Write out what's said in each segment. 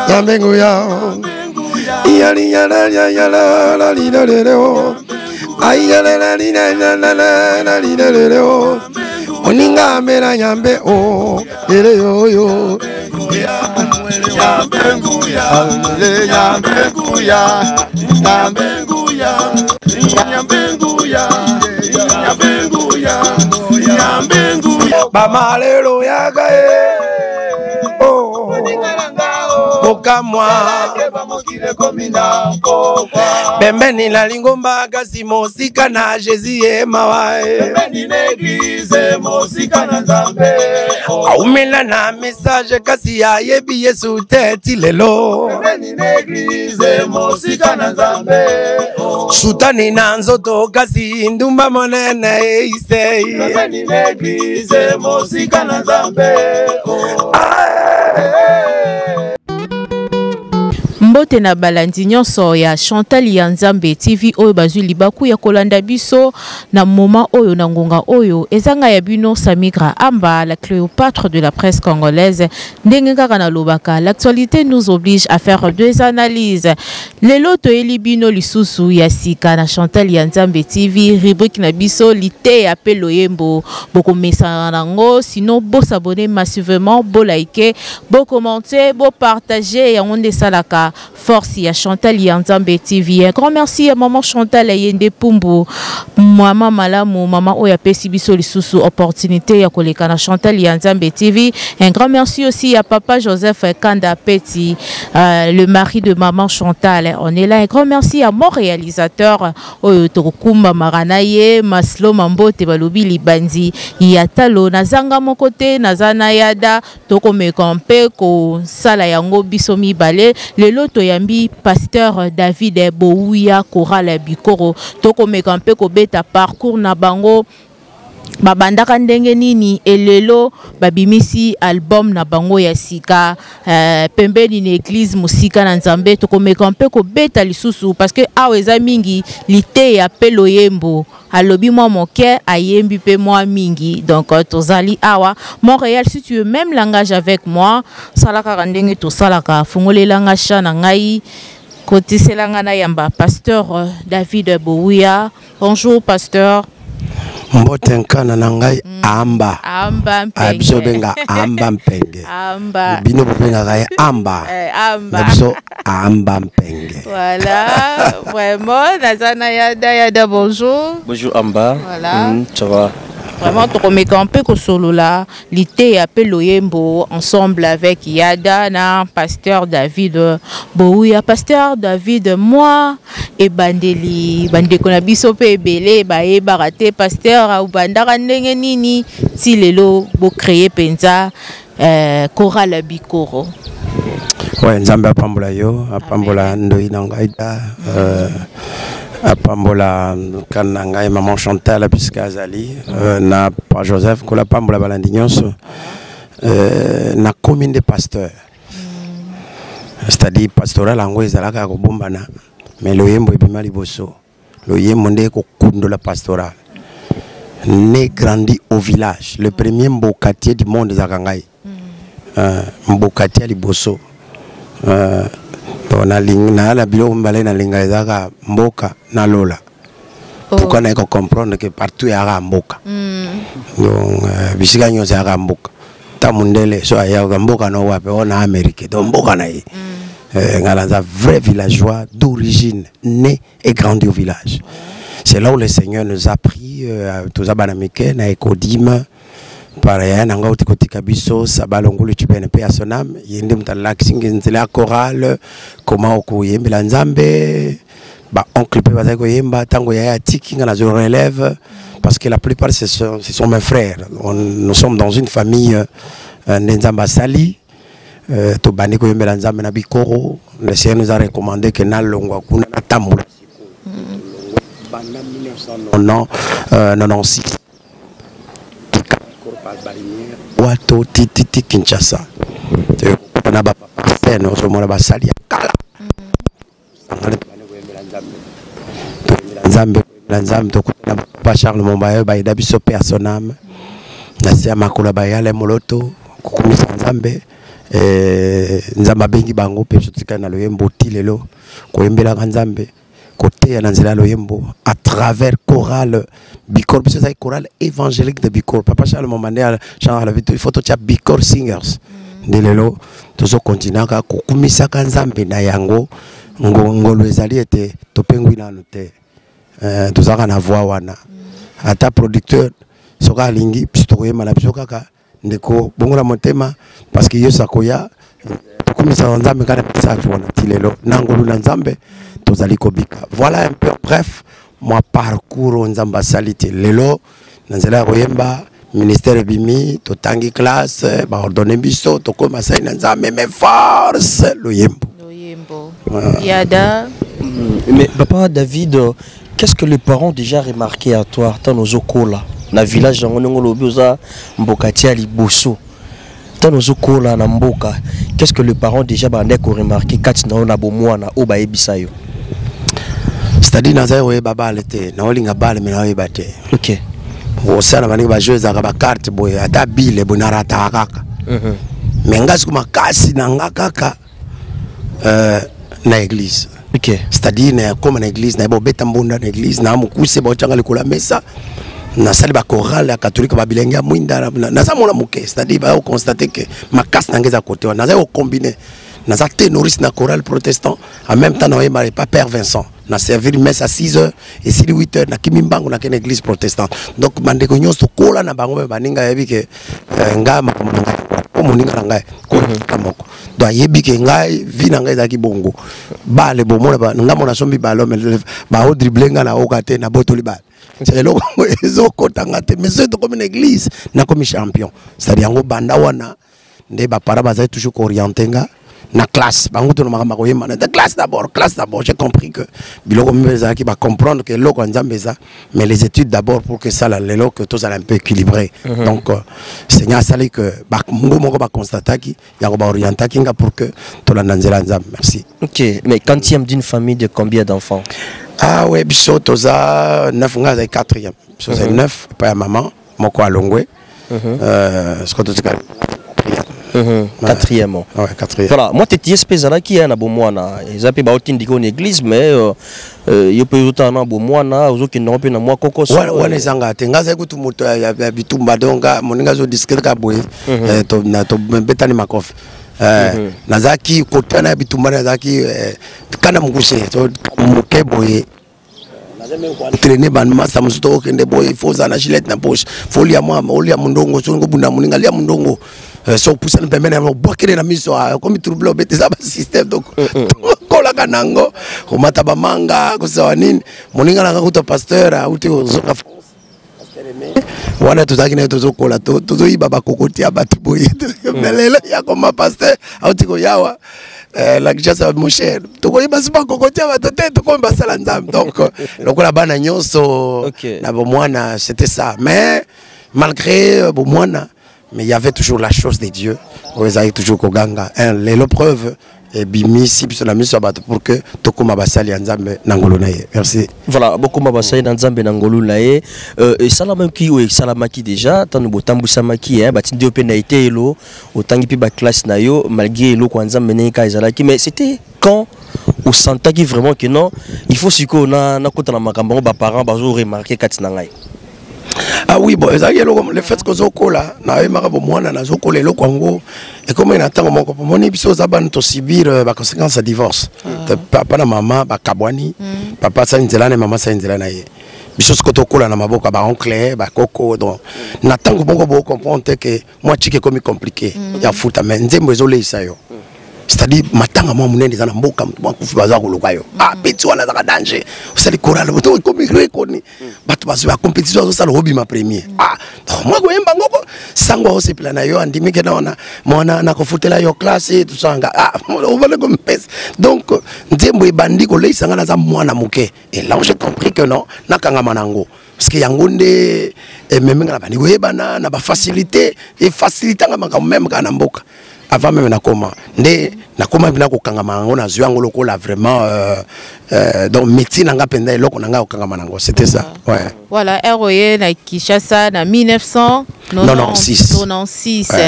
Yambenguya. Yali yala yala la li la le o. Ay yala la li la la li la le o. Oninga mera yambe o. Ele yo yo. Yambenguya. Yambenguya. Yambenguya. Yambenguya. Yambenguya. Yambenguya. Bamalelo yagae. Oh. Mokamwa Bembeni la lingomba kasi mosika na Jésus emawae Bembeni l'église mosika na Nzambe Aumela na message kasi ya yebi Yesu teti lelo Bembeni l'église mosika na Nzambe Sutani na nzoto kasi ndumba monene isei Bembeni l'église mosika na Nzambe Mbote na balandi nyonso ya Chantal ya Nzambe TV oyo bazwi libaku ya kolanda biso na moment oyo na ngonga oyo ezanga ya bino Samigra Amba la Cléopâtre de la presse congolaise ndenge kaka na lobaka l'actualité nous oblige à faire deux analyses lelo to elibino lisusu ya sika na Chantal ya Nzambe TV rubrique na biso lité appel oyembo boko mesa nango sinon bo s'abonner massivement bo liker bo commenter bo partager ya onde salaka force ya Chantal ya Nzambe TV. Un grand merci à maman Chantal Ayende Pumbu, maman malamu, maman oya pesi biso lisusu opportunité ya koleka na Chantal ya Nzambe TV. Un grand merci aussi à papa Joseph Kanda Petit, le mari de maman Chantal. On est là. Un grand merci à mon réalisateur oyo tokumba maranaye Maslo Mambote balobi libandi yatalo nazanga mokote nazana yada toko mekampe ko sala yango biso mibale lelo toyambi pasteur David Bouya Chorale Bikoro toko mekampe ko beta parcours na bango babandaka ndenge nini elelo babimisi album na bango ya sika pembeni na église musika na Nzambe toko mekampe ko beta lisusu parce que aweza mingi lité ya pelo yembo alobi moi moke ayembi pe moi mingi donc tozali awa Montréal si tu veux même langage avec moi salaka ndenge to salaka fungolelanga chana ngai côté selanga na yamba pasteur David Bouya. Bonjour pasteur. Mbotenkana nangai amba mpenge abso benga amba mpenge amba bino benga kaya amba abso amba mpenge. Voilà, vraiment nazana yada bonjour amba. Voilà. Ça va. Vraiment, tu remets un peu que solo là, l'été appelle Oyembo ensemble avec Yada, na pasteur David Bouya, pasteur David, moi et Bandeli, Bandekonabiso pe belé, bae baraté, pasteur ou bandara nini, si lelo bo créer penza, Chorale Bikoro. Ouais, Nzambe apambola yo, apambola ndoi nangaida, apambola kananga maman Chantal puisque azali na pa Joseph ko la pambola balandignos na commune de pasteur c'est-à-dire pastoral ngo ezalaka ko bombana mais lo yembo ebima liboso lo yembo nde ko kundola pastoral né grandi au village le premier mbokatier du monde zakangai mbokatier liboso on a la bilo mbale na linga ezaka mboka na lola. Pourquoi n'a pas comprendre que partout il y a mboka. Donc bisika nyose ya mboka. Ta mundele so ya mboka no wape on Amérique. Donc mboka na yi. Ngala vrai villageois d'origine, né et grandi au village. C'est là où le Seigneur nous a pris tous abanamike na ekodim pareil nanga utikoti kabiso sabalongulu tupene pe asonam yende mutala kisingenzela chorale comment okuyembela Nzambe ba oncle pe bazako yemba tango ya tiki ngala zo relève parce que la plupart ce sont mes frères. Nous sommes dans une famille Nzamba Sali to bani ko yembela Nzambe na Bikoro. Le Seigneur nous a recommandé que na longwa kuna tambula banda 1996 Wato titi Kinshasa. Na ba scène au moment ba sali kala. Nzambe to na ba Charles Mombaye ba ida biso personam. Na sia makula ba yale moloto kukumisa Nzambe nzamba bengi bango pe sotika na loyembo tilelo koyembela nzambe côté na nzela loyembo à travers chorale Bicor, parce que c'est chorale évangélique de Bicor. Papa Charles Momandé Jean la il faut to Bicor singers ndelelo tozo continue ka kukumisa nzambe na yango ngolo ezali ete topengwi nanu te tozaka na voix wana ata producteur soka lingi psitokoyema na biso kaka ndeko bongola motema parce que yesu akoya tokomisa nzambe kana message wana tilelo nangolu na nzambe tozali kobika. Voilà un peu bref mon parcours nzamba salite lelo nanzela ya koyemba ministère bimi totangi classe ba ordonner biso tokoma sai na nzambe mais force loyembo yada. Mais papa David, qu'est-ce que les parents ont déjà remarqué à toi dans nos okola na village dans ngolobioza mbokatia liboso dans nos okola na mboka, qu'est-ce que les parents ont déjà remarqué kati na ona bomwana o ba ebisayo? C'est-à-dire na zayo baba alete na olinga bale mais na ebate. OK. Osana bani ba jouer za ba carte boy ata bile bonarata kaka. Mais ngasi kuma kasi na ngakaka na église. OK. C'est-à-dire comme na église na beta mbunda na église na mukuse ba changa likola mesa na sali ba chorale catholique ba bilenga mwinda na za mona muke. C'est-à-dire ba constater que ma casse na ngeza côté na za combiner na za ténoriste na chorale protestant en même temps na yema pas père Vincent na servir messe à 6h et 8h na kimimbango na ken église protestante. Donc mandeko nyonso kola na bango baninga yebi ke ngama ko moninga ngai ko kamoko do yebi ke ngai vina ngai za ki bongo bale bomona ba ngamo na sombi balo ba o driblenga na okate na botoli bale c'est lo ezo kotanga te mais c'est comme une église na comme champion c'est-à-dire ngo banda wana nde ba para ba za toujours orienté nga na classe bango to na makoyema na classe d'abord j'ai compris que biloko mbeza qui va comprendre que loko nzambeza mais les études d'abord pour que ça la lelo que tous un peu équilibré. Donc Seigneur sali que ba ngo moko ba constater qui ya ko ba orienter kinga pour que to la nzela nzambe. Merci. OK, mais quantième d'une famille de combien d'enfants? Ah ouais, biso toza 9 nga za 4e. So c'est 9 pa maman moko alongwe. Ce que tu quatrièmement. Ouais, quatrième. Voilà, moi t'es espèce là qui est na bomwana. Ils appellent ba otindiko en église mais yo peut autant na bomwana ozo ki na pe na moi koko so. Ouais zanga tenga za kutu moto ya bitumba donga moninga zo disque ka boye to na to betani makofi. Nazaki kotana bitumba nazaki kana mukuse to muke boye. Traîner ban masa musto kende boye foza na gilet na poche. Folia moi olia mundongo so ngobunda moninga lia mundongo. So poussa nous permet de boire na miso comme trouble au bêtise système donc kola kanango ko mataba manga ko sawanini moninga na ko pasteur auti zoka wana tuzaki na tozo kola tozo iba bakokoti abatu boye melelo ya koma pasteur auti ko yawa la kjasa mon cher to ko iba sipa kokoti abatu te to ko mbasala nzambe donc lokola bana nyonso na bomwana c'était ça mais malgré bomwana mais il y avait toujours la chose de Dieu. Vous avez toujours Koganga. Les preuves et bimi si la mise pour que Tokoma Basali Nzambe Nangolonaye. Merci. Voilà, beaucoup Mabasali Nzambe Nangolonaye. Et Salamaki ou Salamaki déjà, tant nous tambu samaki hein, batin de penaité elo, autant qu'il ba classe nayo malgré elo kwa Nzambe neka ezalaki mais c'était quand au sentaki vraiment que non, il faut siko na kota na makambo ba parents bazo remarquer katina ngai. Ah oui, bon, le fait que Zokola, na marabo mwana na Zokola le Congo, et comme il attend mon copain, mon épisode zaban to subir la conséquence à divorce. Papa na maman, ba kabwani, papa sa inzelana, maman sa inzelana ye. Bisos ko tokola na maboka ba oncle, ba koko donc. N'attend que bongo comprendre que moi chike comme compliqué. Ya futa mais nzembo ezole isayo. C'est-à-dire matanga mo munene za na mboka mtu kufi baza kuluka yo petit wala za danger usali chorale boto comme rekoni batu bazo ba compétition zo sala hobby ma premier moi ko yemba ngoko sango ose plana yo andimi ke naona mona na kofutela yo classe tout ça on va le comme pèse donc nzembo ebandi ko leisa ngana za mwana muke et là j'ai compris que non nakanga manango parce que yangonde et même ngana bani ko yebana na ba facilité et faciliter ngama quand même kana mboka avant même nakoma nde nakoma bina ko kangama ngo na zwango lokola vraiment donc métier nanga penda eloko nanga ko kangama nango c'était ça ouais voilà ROE na Kinshasa na 1996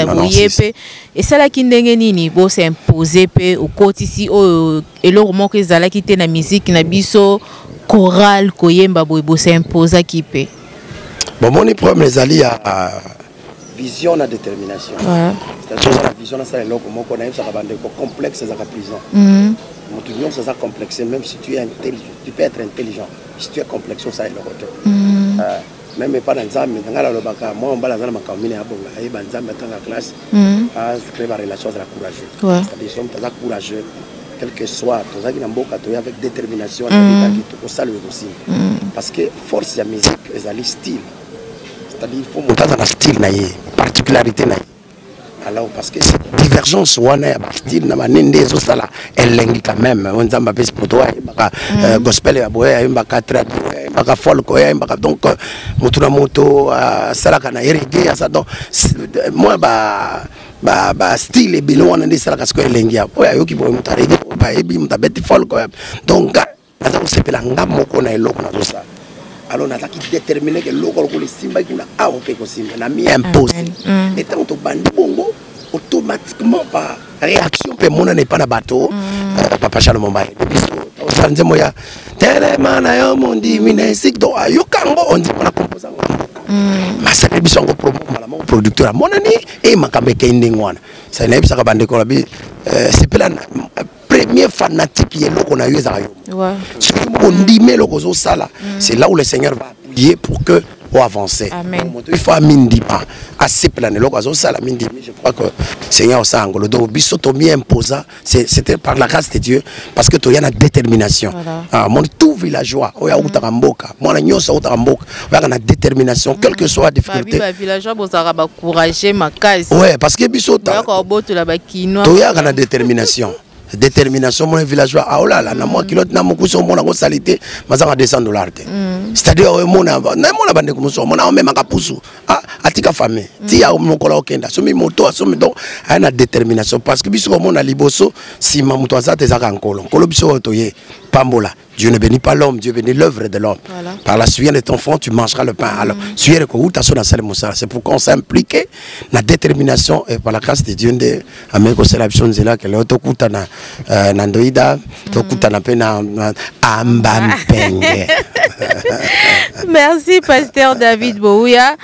boyepe et ça la kindenge nini bo s'imposer pe au quotidien o eloko moko ezala ki te na musique na biso chorale koyemba bo s'imposer ki pe bon mon problème les alliés à vision na détermination c'est-à-dire la vision na ça eloko moko na ça bande ko complexe ça ka prison mon tout ça complexe même si tu es intelligent tu peux être intelligent si tu es complexe ça eloko même pas dans Nzambe ngala lobaka moi on bala na makamine abonga et Nzambe dans la classe à créer la relation avec la courageux c'est-à-dire sommes très courageux quel que soit tous qui na mboka to avec détermination na to ko saluer aussi parce que force ya musique ezali style c'est-à-dire il faut monter dans le style na particularité na alors parce que divergence wana ya style na manende zo sala elengi quand même on Nzambe pèse pour toi gospel ya boya mbaka trap mbaka folk ya mbaka donc mutuna moto sala kana reggae ça donc moi ba style ebilo wana ndi sala kasko elengi ya oya yoki bo mutarege ba ebi mutabeti folk donc aza ko sepela ngamo ko na eloko na zo sala alors on a qui déterminer que l'eau que les simba qui n'a pas opé que simba n'a mis imposé et tant que bandi bongo automatiquement par réaction pe mona n'est pas na bateau papa Charles Mombaye biso sanze moya tellement na yo mondi minesic do ayokango on dit na composant masaka biso ngo promo mala mo producteur monani e makambe kende ngwana ça n'a bisa ka bande ko labi c'est pas premier fanatique yelo qu'on a eu ça c'est là où le Seigneur va appuyer pour que on avance. Il faut amindi pas assez planer le oiseau ça la mindi je crois que Seigneur ça angolo donc bisoto bien imposa c'était par la grâce de Dieu parce que tu y a une détermination mon tout villageois oya utakamboka mwana nyosa utakamboka oya na détermination quelle que soit la difficulté ba villageois bozara ba courager makazi ouais parce que bisoto ko boto la ba kinois tu y a na détermination détermination mon villageois ah oh là là na moi kilote na mokuso mon na salité mazanga $200 c'est-à-dire mon na bande comme ça mon na même akapusu ah atika famille ti ya mokola okenda somi moto somi donc a na détermination parce que biso mon na liboso si mamuto azate zaka nkolo nkolo biso toye pambola Dieu ne bénit pas l'homme, Dieu bénit l'œuvre de l'homme. Voilà. Par la sueur de ton front, tu mangeras le pain. Alors, sueur que tu as c'est pour qu'on s'implique la détermination et par la grâce de Dieu de ameko célébration là que l'auto kutana nandoida to kutana pena ambambenge. Merci pasteur David Bouya.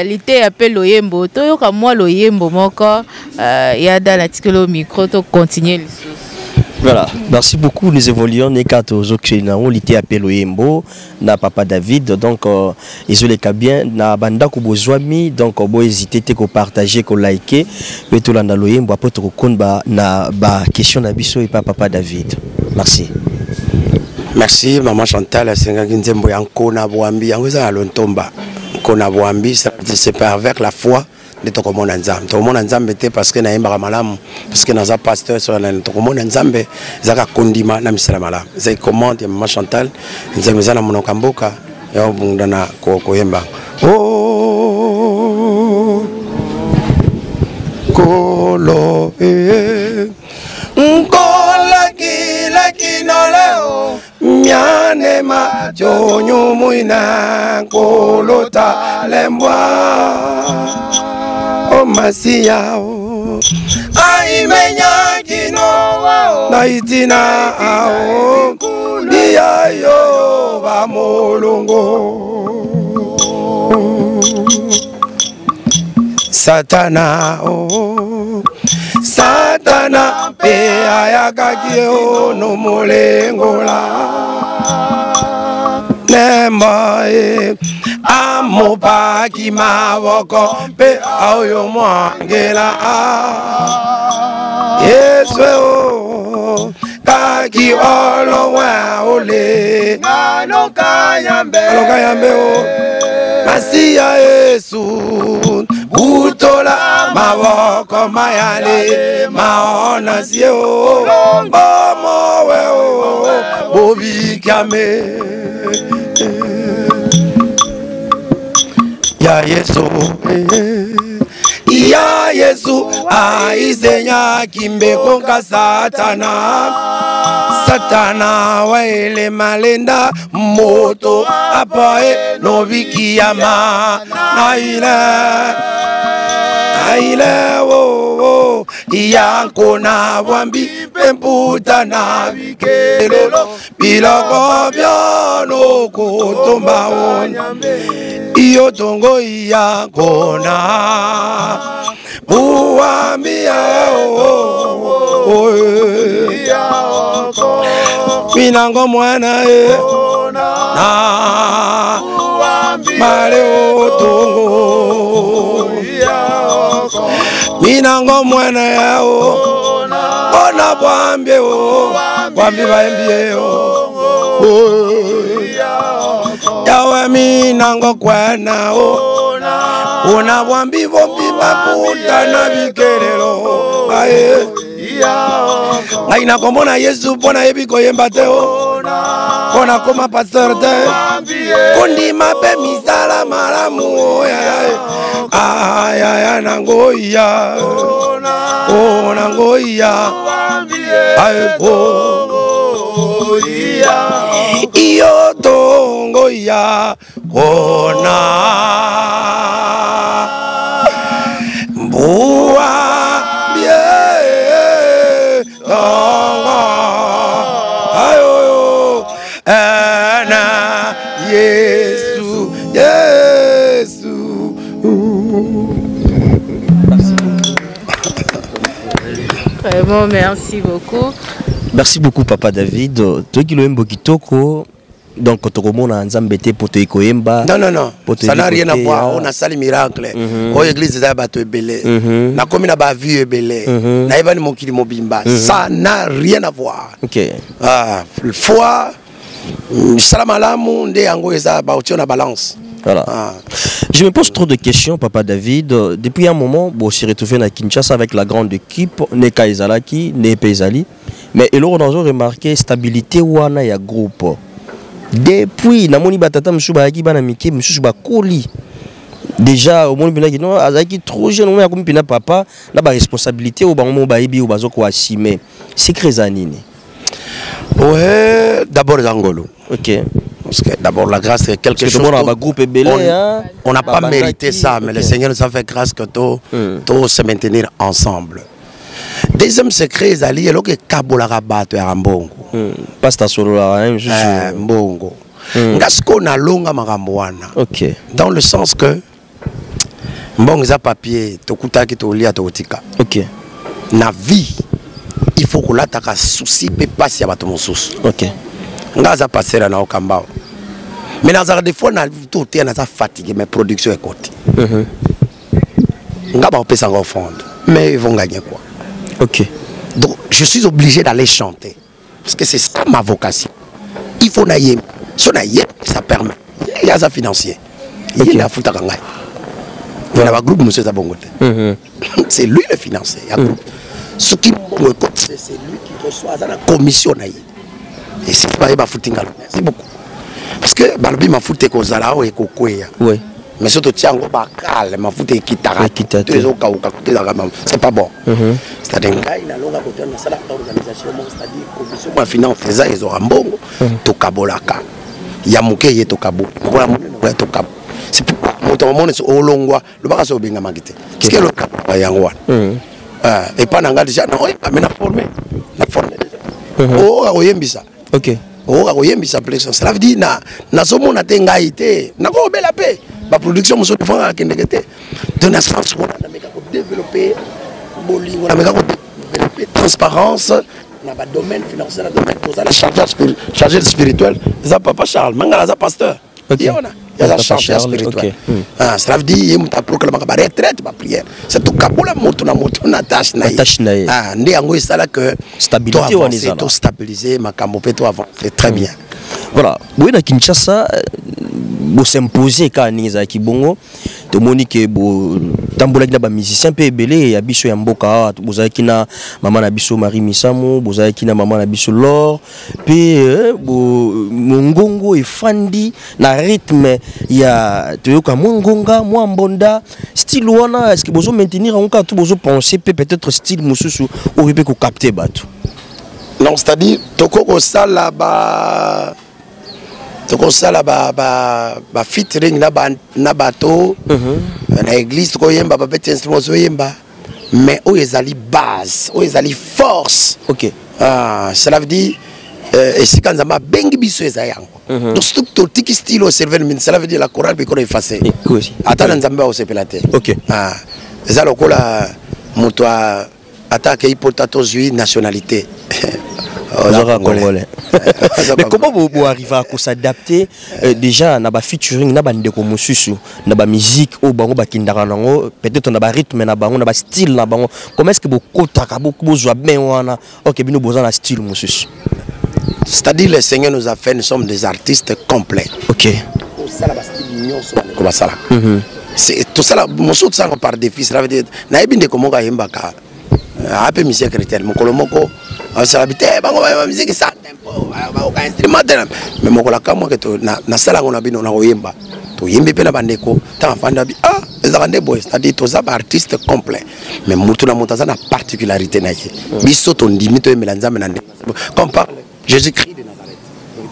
L'été appelle Loyembo. Toyoka moi Loyembo moko yada na tikelo micro to continuer les choses. Voilà, merci beaucoup. Nous évoluons les quatre aux Occidentaux, l'été appelé Loyembo, na papa David, donc ils ont les bien, na banda kubozwami, donc on peut hésiter que partager, que liker, mais tout l'anda Loyembo après tout compte na question nabiso et papa David. Merci. Merci maman Chantal, c'est un nzembo yanko na boambi, yango za lontomba, kona boambi, c'est avec la foi. De to komona nzambe to komona nzambe te parce que na yemba malamu parce que naza pasteur sur la to komona nzambe zaka kondima na misala malamu zai commande ya maman Chantal nzambe zana monoka mboka ya bunda na ko yemba oh kolo nkola kila kinoleo miane ma jonyo muina kolota lembwa o masia o ai menya kino na itina o dia yo ba molongo satana o satana pe ayaka kio no molengola nemba e amopa ki mavoko pe auyo mwangela Yesu o kaki olo wa ole aloka yambe o Masia Yesu butola mavoko mayale maona sio bomo we o bobikame ya Yesu ya Yesu aizenya kimbeko ka Satana waele malenda moto apae noviki yama aile wo yanko na wambi pemputa na bikelelo biloko byono kutomba iyo tongo yanko na buambia minango mwana na male otongo minango mwana yao ona bwambie bwambie baembie yawe minango kwana ona bwambi bombi baputa na bikelelo aye ngai nakomona Yesu pona yebi koyemba te pona koma pasteur te kondima pe misala malamu aya nangoya nangoya aye iyo tongoya kona mbua Vraiment, merci beaucoup. Merci beaucoup, Papa David. Toi qui l'aimes beaucoup, donc quand on a un zambété pour te koyemba. Non. Ça n'a rien à voir. On a ça les miracles. Oh, l'église est abattue belé. Na comme na ba vie belé. Na ibani mokili mobimba. Ça n'a rien à voir. Ok. Foi, salamalamu nde yango eza ba otio na balance. Voilà. Je me pose trop de questions, Papa David. Depuis un moment, bon, je suis retrouvé à Kinshasa avec la grande équipe, Neka Ezalaki, Nepe Ezali. Mais et là, on a remarqué stabilité wana ya groupe. Depuis, namoni batata msuba yaki bana mike msuba koli. Déjà, au monde bina non, azaki trop jeune, on a comme pina papa, la ba responsabilité au bango ba ibi au bazo ko assumer. Secret zanini. Ouais, d'abord Zangolo. OK. Parce que d'abord la grâce c'est quelque chose. On n'a pas mérité ça, mais le Seigneur nous a fait grâce que tout se maintenir ensemble. Deuxième secret, Zali, c'est que Kabola rabato ya mbongo. Pas ta solo là, mbongo. Ngasko na longa maramboana. OK. Dans le sens que mbongo za papier, tokuta ki to lia to tika. OK. Na vie, il faut que la taka souci pe passer ya bato mosusu. OK. Ngaza passer na okambao. Mais dans des fois na tout est na fatigué mais production est côté. Ngaba on peut s'en refondre. Mais ils vont gagner quoi? OK. Donc je suis obligé d'aller chanter parce que c'est ça ma vocation. Il faut naïe. So naïe, ça permet. Il y a ça financier. Il y a fouta kangai. Il y a un groupe monsieur Zabongote. C'est lui le financier. Ce qui c'est lui qui reçoit la commission naïe. Et c'est pas ba foutinga. C'est beaucoup. Parce que balbi ma fouté ko zala o ekokwea. Oui. Mais surtout tiango ba kale ma fouté kitara. C'est pas bon. C'est-à-dire il a longa côté na sala organisation, c'est-à-dire commission ma finance ça ils auront mbongo to kabolaka. Ya muke ye to kabo. Voilà muke to kabo. C'est pourquoi moto monde so olongwa le baka so benga magite. Qu'est-ce que le kabo yangwa? Et pas nanga déjà non, mais na formé. Na formé déjà. Oh oyembisa. OK. Oh oyembisa plexion. Cela veut dire na somo na tenga ité. Na ko bela pe. La production muso de fanga kendekete. De na sens on a meka ko développer boli, on a meka ko développer transparence na ba domaine financier, na domaine pour la chargeur spirituel. Ça papa Charles, manga za pasteur. OK. Il y a la chargeur spirituel. Cela veut dire il y a proclamé ba retraite ba prière. C'est tout kabola moto na tâche na. Ah, ndé yango isala que stabilité on est stabiliser makambo pe to avant. C'est très bien. Voilà, oui, na Kinshasa, vous s'imposez quand Niza Kibongo, de Monique, vous tamboulez na ba musicien peu belé, ya biso ya mboka, vous avez kina maman na biso Marie Misamu, vous avez kina maman na biso Laure, puis mongongo et fandi na rythme ya toyoka mongonga, mwambonda, style wana, est-ce que vous maintenir encore tout vous penser peut-être style mususu ou peut ko capter bateau. Non, c'est-à-dire toko sala ba featuring na bateau na église toko yemba ba bête instrument zo yemba mais o ezali base o ezali force. OK. Cela veut dire et si quand zamba bengi biso ezayango donc tout tiki style au serveur cela veut dire la chorale peut qu'on effacer attends nzamba o sepelate. OK. Eza lokola moto attaque hypotato zui nationalité Congolais. Mais comment vous arrivez à s'adapter déjà na ba featuring na ba ndeko mususu na ba musique au bango ba kindara nango peut-être na ba rythme na bango na ba style na bango comment est-ce que vous kotaka beaucoup bozwa ben wana OK bino boza na style mususu c'est-à-dire le Seigneur nous a fait nous sommes des artistes complets. OK ça la ba style nyonso ko basala c'est tout ça mosusu ça par défi ça veut dire na ebinde ko monga yembaka ape musique chrétienne mokolo moko ça habite bango ba musique ça tempo ba instrument mais mokola kamwa que to na sala ngona bino na oyemba to yembe pe na bandeko ta fanda bi ezakande boy c'est-à-dire to ça artiste complet mais mutu na mutu ça na particularité na ye biso to ndimi to emela nzambe na ndeko comme parle Jésus-Christ de Nazareth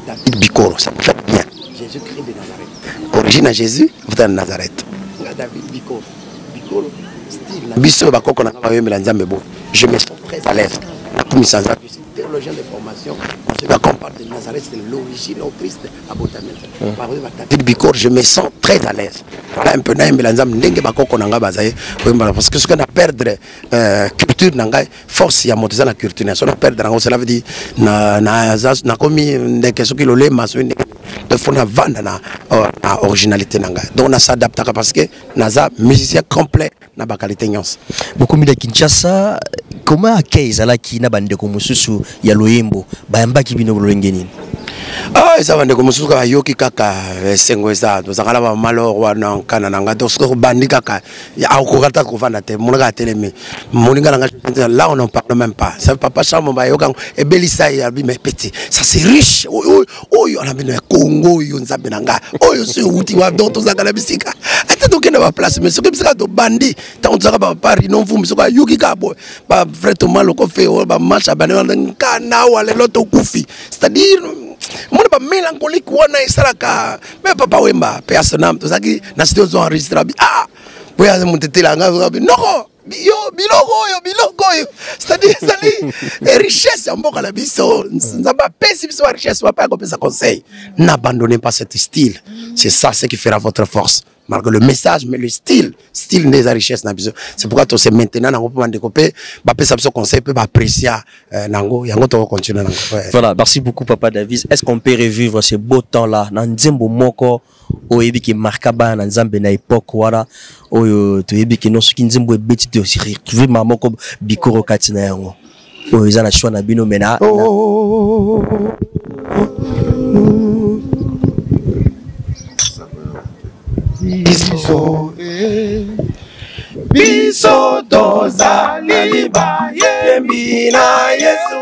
David Bikoro ça fait bien Jésus-Christ de Nazareth origine à Jésus de Nazareth David Bikoro style biso ba koko na ba emela nzambe bo je me sens très à l'aise. Comme ça, je suis théologien de formation. Quand on parle de Nazareth, c'est l'origine au Christ à Botamel. David Bikor, je me sens très à l'aise. Voilà un peu parce que ce qu'on a perdre culture, force, il y a monté la culture. On a perdre, cela veut dire na commis des questions qui l'ont de fond à vendre na originalité. Donc on s'adapte parce que Naza musicien complet na ba qualité nyons. Beaucoup de Kinshasa comment accueille zala ki na bande ko mususu ya loyembo bayamba ki bino lolengeni ça bande ko mususu ka yoki kaka sengo eza to zakala ba malor wana kana nanga to sko bandi kaka ya ko kata ko vanda te monaka telemi moninga nanga là on n'en parle même pas ça papa chambo ba yoka e belisa ya bi mais petit ça c'est riche oyo ala bino Congo yo nzambe nanga oyo se uti wa donc to zakala bisika ata to kena ba place mais ce que bisika to bandi ta on zaka ba Paris non vous musuka yoki ka bo ba vraiment loko fait ba match ba kana wala loto kufi c'est-à-dire mon pas mélancolique wana isalaka mais papa wemba personnam to zaki na studio zo enregistre boya montetela nga noko biloko c'est-à-dire richesse en mboka la biso nzamba pesi biso richesse va pas comme ça conseil n'abandonnez pas cet style c'est ça ce qui fera votre force malgré le message mais le style des richesses na biso c'est pourquoi to se maintenant nango pour découper ba pesa biso conseil peut apprécier nango yango to continuer nango. Voilà, merci beaucoup Papa Davis. Est-ce qu'on peut revivre ce beau temps là na nzembo moko oyebi ki markaba na nzambe na époque wala oyo toyebi ki no soki nzembo ebeti te aussi retrouver mamoko Bikoro katina yango oyo eza na choix na bino mena biso tozali bayembi na Yesu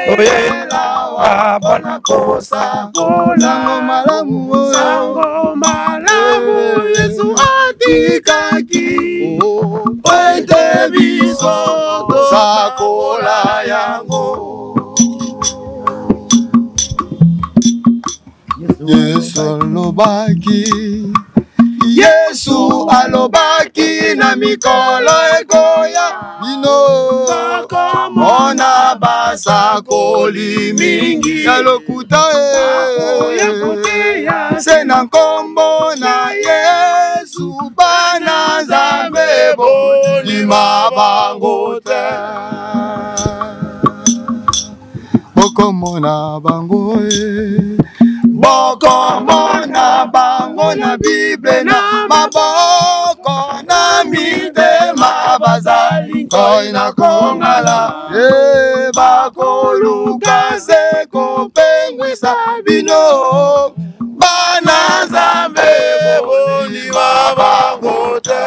oyela wa bona kosakola malamu Yesu atikaki oite biso tosakola yango Yesu alobaki na mikolo ekoya bino mona basakoli mingi ya lokuta se na nkombo na Yesu bana Nzambe bondima bango te bokomona bango bokomona bango na Bible na maboko na mitema bazali koina kongala bakoluka se kope kopengwisa bino bana nzambe boni babango te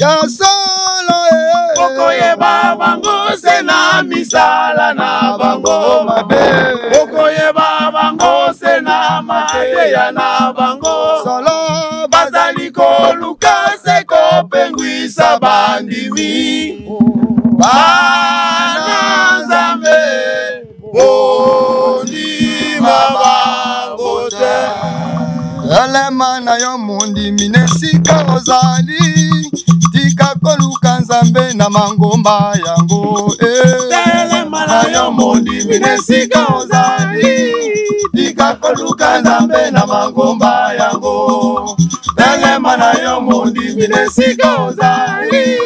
ya solo okoyeba bango se na misala na bango mabe okoyeba bango se na mateya na bango solo bazali koluka se kopengwisa bandimi bana nzambe boni babango te elema na yo mundi minesika ozali tika koluka nzambe na mangomba yango elema na yo mundi minesika ozali tika koluka nzambe na mangomba yango elema na yo mundi minesika ozali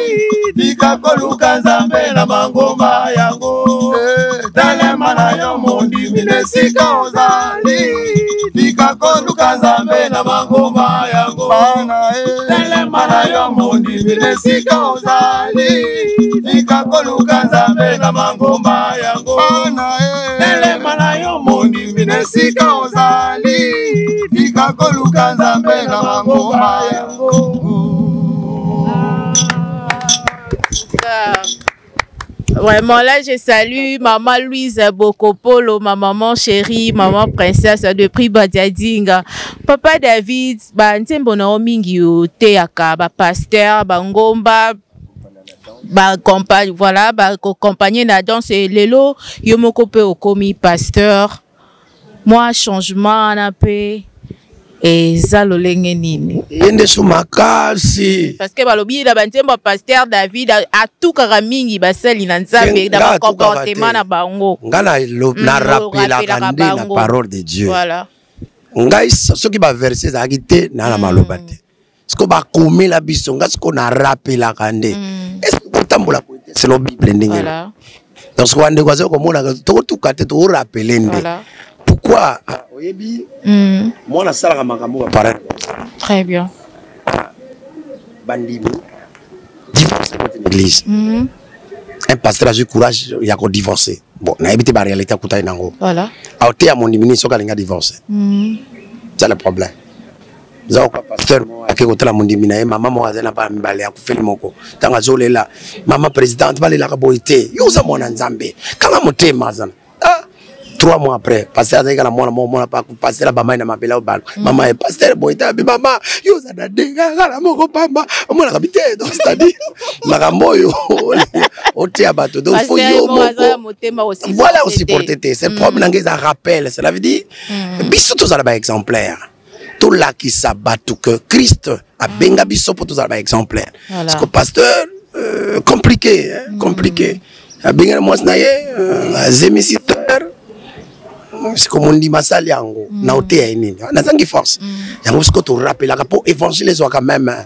tika koluka nzambe na mangomba yango elema na yo mundi minesika ozali tika koluka nzambe na mangomba yango bana elema na yo mundi minesika ozali tika koluka nzambe na mangomba yango bana elema na yo mundi minesika ozali tika koluka nzambe na mangomba yango. Vraiment, là, je salue maman Louise Bokopolo, ma maman chérie, maman princesse de prix Badiadinga. Papa David, ntembono mingi te yaka, pasteur, ngomba, voilà, compagnie na danse lelo, yomoko pe okomi pasteur. Moi, changement na pe. Et zalolenge nini yende sumakasi parce que balobi da bantembo pasteur David a tout karamingi basali na nzambe da comportement na bango ngana na rappela kande la parole de Dieu voilà ngai soki ba verset za kité na maloba te siko ba komela biso ngai siko na rappela kande est-ce que tambola poete c'est le Bible ndenge voilà donc ce qu'on dit ko mona to tout kate to rappeler ndé pourquoi oyebi moi na sala makambo ba très bien bandimi divorcer dans l'église un pasteur a eu courage il y a ko divorcer bon na habité ba réalité akutai nango voilà a te ya mon dimini soka linga divorcer c'est le problème za ko pasteur mo akekotela mon dimina e mama mo azena pa mbale akufeli moko tanga zolela mama présidente balela ka boité yo za mona nzambe kanga motema zana 3 mois après, pasteur a dit que la mona pas passer la bama na mabela au bal. Maman est pasteur boita bi mama yo za da denga la moko pamba. Mona kabité donc c'est-à-dire makambo yo oté abato donc faut yo voilà aussi porter c'est problème ngez ça rappel, cela veut dire biso tous ala ba exemplaire. Tout là qui s'abattu que Christ a benga biso pour tous ala ba exemplaire. Parce que pasteur compliqué compliqué. A benga moi naye zémisiteur c'est comme on dit masali yango na oté nini na zangi force yango ce que tu rappelles pour évangile les quand même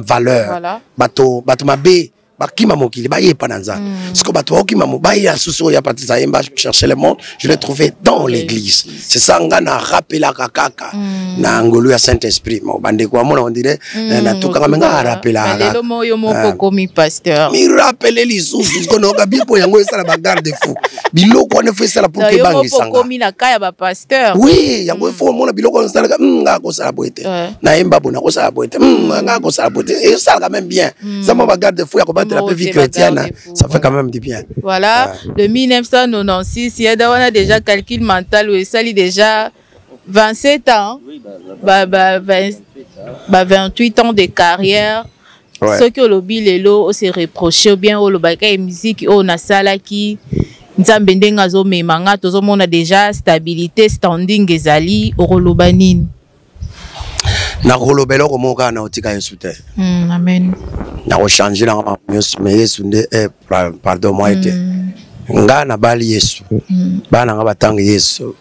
valeur voilà. bato mabe bakima mokili ba yepa nanza ce que bato okima mo ba ya susu ya patisa yemba chercher le monde je l'ai trouvé dans l'église c'est ça ngana rappela kaka na ngolu ya Saint-Esprit mo bande kwa mona on dirait na tuka ngamenga rappela lelo moyo moko komi pasteur mi rappelle les sous ko no gabi po yango ça la bagarre de fou biloko ne fait ça pour que bangi sanga komi na kaya ba pasteur oui yango faut mona biloko on sala nga ko sala boete na yemba bona ko sala boete nga ko sala boete et ça quand même bien ça m'a bagarre de fou ya ko battre la vie chrétienne ça fait quand même du bien voilà de 1996 il y a déjà calcul mental où ça lit déjà 27 ans 28 ans de carrière ceux qui ont le bilelo se reprocher ou bien au le bagay musique au na sala qui nzambe ndenga zo memanga tozo mona déjà stabilité standing ezali orolobanine na rolobelo ko moka na otika Yesu te amen na ko changer na ma Yesu nde pardon moi été nga na bali Yesu bana nga batanga Yesu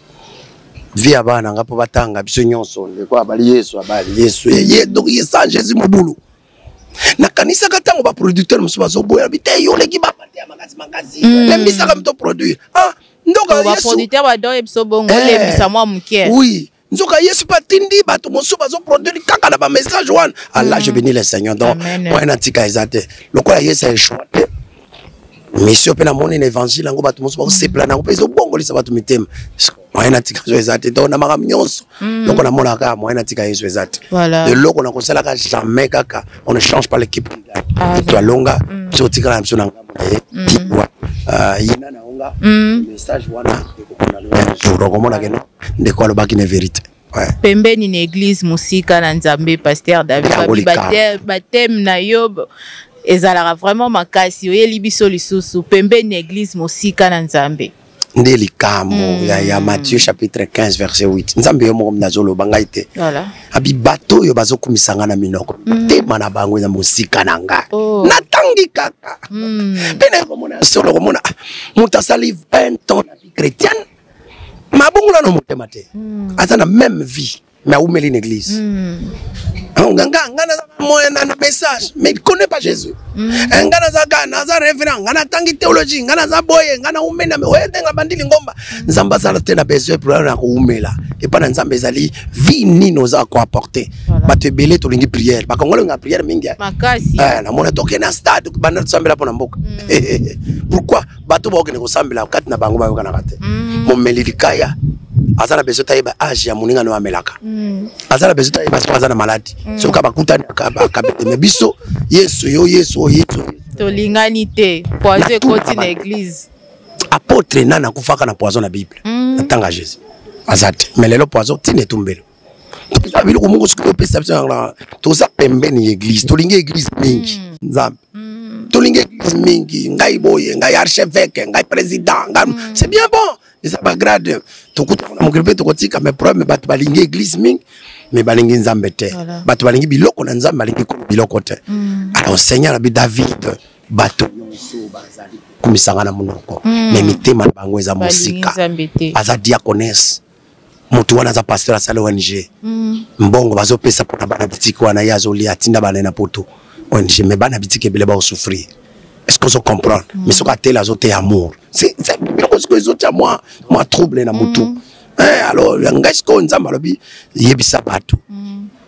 via bana nga po batanga biso nyonso nde ko bali Yesu ye donc yesa Jésus mobulu na kanisa katango ba producteur musu bazo boya bite yo leki ba pate makasi lembisa ka mto produire ndoka Yesu ba producteur ba do ebiso bongo lembisa mwa mukie oui nzoka Yesu patindi bato mosu bazo produire kaka na ba message wan Allah je bénis le Seigneur donc moi na tika ezate lokola Yesu a échoué Monsieur pe na moni évangile ngo batu moso ba se plana ngo pezo bongo lisa batu mitema moyen atika zo ezate donc na mara nyonso donc on a mona ka moyen atika yeso ezate de loko na kosala ka jamais kaka on ne change pas l'équipe toi longa so tika na msona yina na onga message wana ko komona ke no de ko lobaki ne vérité pembeni ni église musika na Nzambe pasteur David batem na yob ezalaka vraiment makasi oyeli biso lisusu pembeni église musika na Nzambe nde likambo ya Matthieu chapitre 15 verset 8 Nzambe yo moko mnazolo bangaite voilà abi bato yo bazokumisanga na minoko tema na bango na musika na nga natangi kaka pene komona solo komona mutasali 20 ans na vie chrétienne mabungula no motema te ata na même vie mais où met l'église ngana na message mais il connaît pas Jésus ngana za gana za révérend ngana tangi théologie ngana za boye ngana umena me oyenga bandili ngomba nzamba sala tena besoin pour na ko umela et pas nzamba zali vie ni nos a ko apporter bato belé to lingi prière ba kongolo nga prière mingi makasi na mona toke na stade bana tsambela pona mboka pourquoi bato ba okene ko sambela kati na bango ba kana kate momeli likaya azala besoin taïba âge ya moninga no amelaka azala besoin taïba azala malade so ka bakuta ka mais biso yesu to linganité poison côté na église apôtre nana kufaka na poison na bible natanga Jésus azate mais lelo poison tine tumbelo to bilo ko mungu sikupe perception to za pembeni église to linga église mingi nzambe to linga église mingi ngai boye ngai archevêque ngai président c'est bien bon ça pas grade to kutana mu gripe to kotika mais problème batu balingi église mingi mais balingi nzambe te batu balingi biloko na nzambe balingi biloko te alors Seigneur abi David batu nyonso bazali kumisanga na munoko mais mitema na bango eza musika aza diaconesse mutu wana za pasteur asala ONG mbongo bazopesa pona bana bitiki wana yazoli atinda bana na poto ONG mais bana bitiki bele ba souffrir. Est-ce qu'on se comprend? Mais ce que la zote amour. C'est parce que les autres moi trouble na mutu. Alors ngais ko nzamba lobi yebisa batu.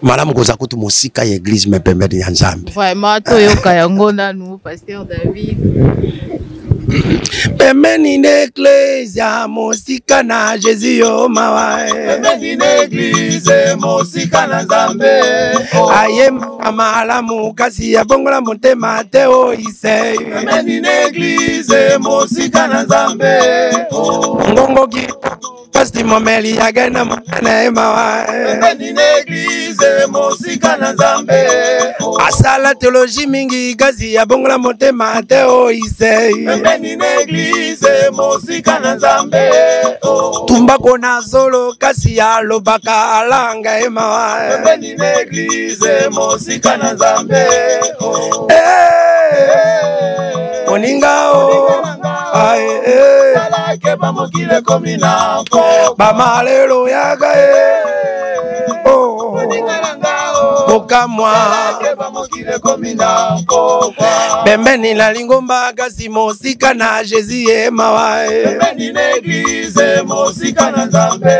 Malamu koza kutu musika ya église me permettre ya Nzambe. Vraiment to yoka yango na nous pasteur David. Pembeni n'église musika na Jésus yo mawa. Pembeni n'église musika na Nzambe. Aye malamu kasi ya bongola motema te o ise. Pembeni n'église musika na Nzambe. Ngongo ki pasti momeli ya gana mwana mawa. Pembeni n'église musika na Nzambe. Asala théologie mingi kasi ya bongola motema te o ise. Pembeni n'église musika na Nzambe. Tumba kona solo kasi ya lobaka alanga emawa. Pembeni n'église musika na Nzambe. Moninga salake bamokile komina bamalelo yaga Okamwa Bembeni la lingomba kasi mosika na Jésus emawa. Bembeni n'église mosika na Nzambe.